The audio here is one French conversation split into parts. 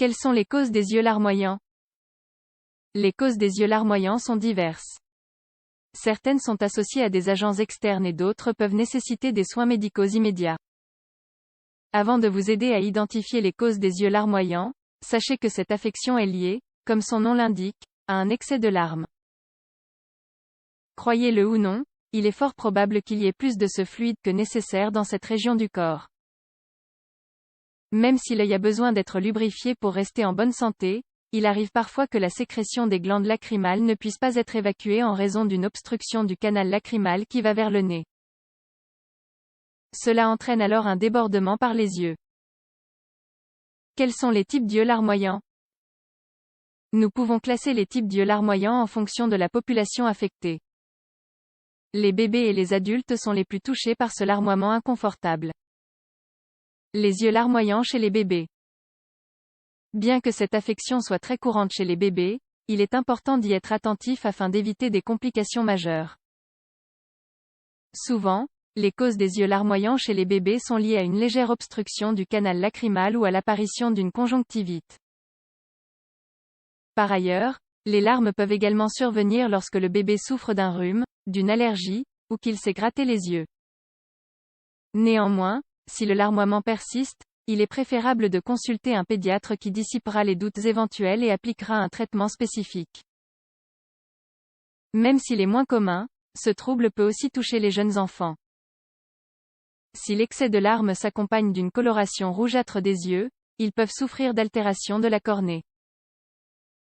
Quelles sont les causes des yeux larmoyants? Les causes des yeux larmoyants sont diverses. Certaines sont associées à des agents externes et d'autres peuvent nécessiter des soins médicaux immédiats. Avant de vous aider à identifier les causes des yeux larmoyants, sachez que cette affection est liée, comme son nom l'indique, à un excès de larmes. Croyez-le ou non, il est fort probable qu'il y ait plus de ce fluide que nécessaire dans cette région du corps. Même si l'œil a besoin d'être lubrifié pour rester en bonne santé, il arrive parfois que la sécrétion des glandes lacrymales ne puisse pas être évacuée en raison d'une obstruction du canal lacrymal qui va vers le nez. Cela entraîne alors un débordement par les yeux. Quels sont les types d'yeux larmoyants? Nous pouvons classer les types d'yeux larmoyants en fonction de la population affectée. Les bébés et les adultes sont les plus touchés par ce larmoiement inconfortable. Les yeux larmoyants chez les bébés. Bien que cette affection soit très courante chez les bébés, il est important d'y être attentif afin d'éviter des complications majeures. Souvent, les causes des yeux larmoyants chez les bébés sont liées à une légère obstruction du canal lacrymal ou à l'apparition d'une conjonctivite. Par ailleurs, les larmes peuvent également survenir lorsque le bébé souffre d'un rhume, d'une allergie, ou qu'il s'est gratté les yeux. Néanmoins, si le larmoiement persiste, il est préférable de consulter un pédiatre qui dissipera les doutes éventuels et appliquera un traitement spécifique. Même s'il est moins commun, ce trouble peut aussi toucher les jeunes enfants. Si l'excès de larmes s'accompagne d'une coloration rougeâtre des yeux, ils peuvent souffrir d'altération de la cornée.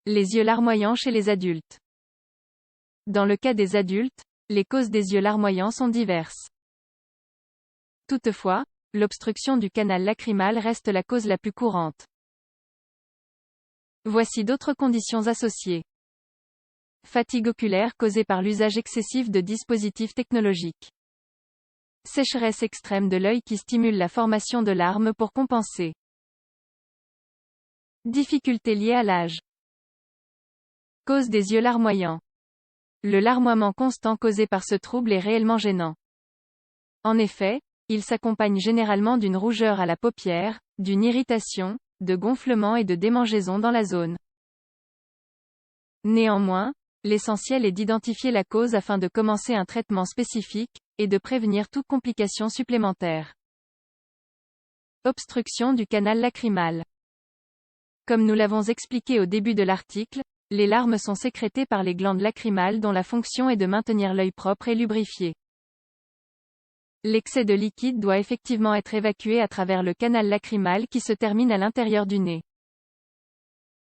Les yeux larmoyants chez les adultes. Dans le cas des adultes, les causes des yeux larmoyants sont diverses. Toutefois, l'obstruction du canal lacrymal reste la cause la plus courante. Voici d'autres conditions associées. Fatigue oculaire causée par l'usage excessif de dispositifs technologiques. Sécheresse extrême de l'œil qui stimule la formation de larmes pour compenser. Difficultés liées à l'âge. Cause des yeux larmoyants. Le larmoiement constant causé par ce trouble est réellement gênant. En effet, il s'accompagne généralement d'une rougeur à la paupière, d'une irritation, de gonflement et de démangeaison dans la zone. Néanmoins, l'essentiel est d'identifier la cause afin de commencer un traitement spécifique, et de prévenir toute complication supplémentaire. Obstruction du canal lacrymal. Comme nous l'avons expliqué au début de l'article, les larmes sont sécrétées par les glandes lacrymales dont la fonction est de maintenir l'œil propre et lubrifié. L'excès de liquide doit effectivement être évacué à travers le canal lacrymal qui se termine à l'intérieur du nez.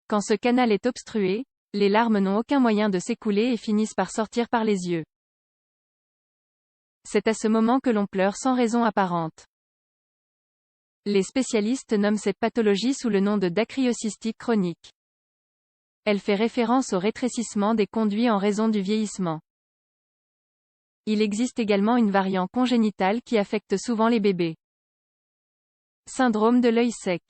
Quand ce canal est obstrué, les larmes n'ont aucun moyen de s'écouler et finissent par sortir par les yeux. C'est à ce moment que l'on pleure sans raison apparente. Les spécialistes nomment cette pathologie sous le nom de dacryocystique chronique. Elle fait référence au rétrécissement des conduits en raison du vieillissement. Il existe également une variante congénitale qui affecte souvent les bébés. Syndrome de l'œil sec.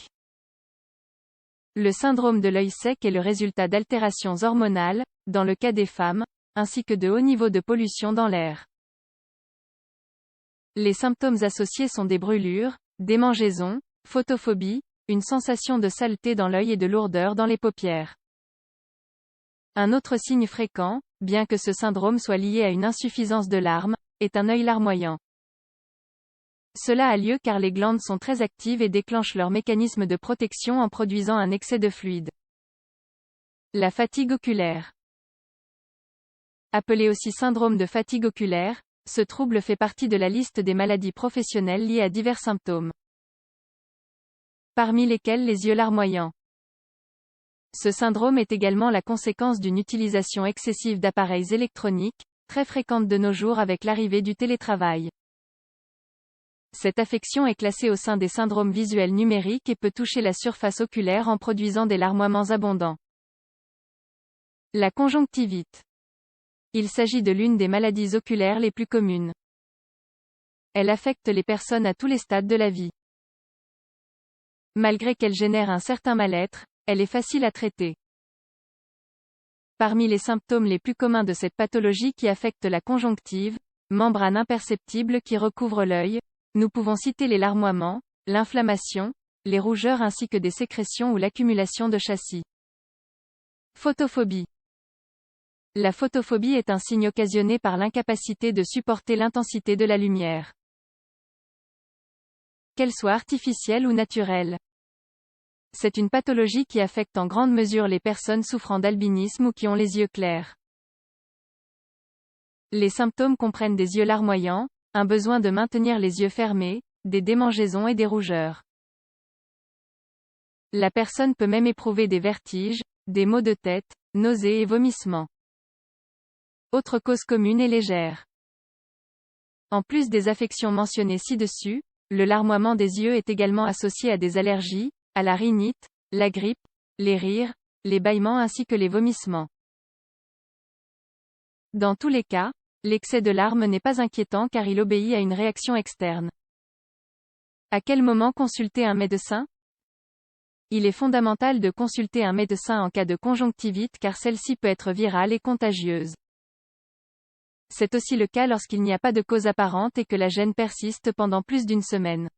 Le syndrome de l'œil sec est le résultat d'altérations hormonales, dans le cas des femmes, ainsi que de hauts niveaux de pollution dans l'air. Les symptômes associés sont des brûlures, démangeaisons, photophobie, une sensation de saleté dans l'œil et de lourdeur dans les paupières. Un autre signe fréquent, bien que ce syndrome soit lié à une insuffisance de larmes, est un œil larmoyant. Cela a lieu car les glandes sont très actives et déclenchent leur mécanisme de protection en produisant un excès de fluide. La fatigue oculaire. Appelé aussi syndrome de fatigue oculaire, ce trouble fait partie de la liste des maladies professionnelles liées à divers symptômes. Parmi lesquels les yeux larmoyants. Ce syndrome est également la conséquence d'une utilisation excessive d'appareils électroniques, très fréquente de nos jours avec l'arrivée du télétravail. Cette affection est classée au sein des syndromes visuels numériques et peut toucher la surface oculaire en produisant des larmoiements abondants. La conjonctivite. Il s'agit de l'une des maladies oculaires les plus communes. Elle affecte les personnes à tous les stades de la vie. Malgré qu'elle génère un certain mal-être, elle est facile à traiter. Parmi les symptômes les plus communs de cette pathologie qui affecte la conjonctive, membrane imperceptible qui recouvre l'œil, nous pouvons citer les larmoiements, l'inflammation, les rougeurs ainsi que des sécrétions ou l'accumulation de châssis. Photophobie. La photophobie est un signe occasionné par l'incapacité de supporter l'intensité de la lumière, qu'elle soit artificielle ou naturelle. C'est une pathologie qui affecte en grande mesure les personnes souffrant d'albinisme ou qui ont les yeux clairs. Les symptômes comprennent des yeux larmoyants, un besoin de maintenir les yeux fermés, des démangeaisons et des rougeurs. La personne peut même éprouver des vertiges, des maux de tête, nausées et vomissements. Autre cause commune et légère. En plus des affections mentionnées ci-dessus, le larmoiement des yeux est également associé à des allergies, à la rhinite, la grippe, les rires, les bâillements ainsi que les vomissements. Dans tous les cas, l'excès de larmes n'est pas inquiétant car il obéit à une réaction externe. À quel moment consulter un médecin? Il est fondamental de consulter un médecin en cas de conjonctivite car celle-ci peut être virale et contagieuse. C'est aussi le cas lorsqu'il n'y a pas de cause apparente et que la gêne persiste pendant plus d'une semaine.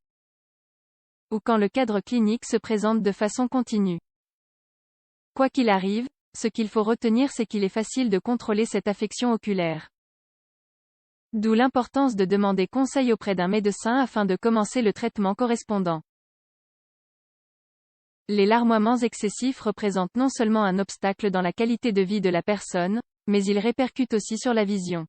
Ou quand le cadre clinique se présente de façon continue. Quoi qu'il arrive, ce qu'il faut retenir c'est qu'il est facile de contrôler cette affection oculaire. D'où l'importance de demander conseil auprès d'un médecin afin de commencer le traitement correspondant. Les larmoiements excessifs représentent non seulement un obstacle dans la qualité de vie de la personne, mais ils répercutent aussi sur la vision.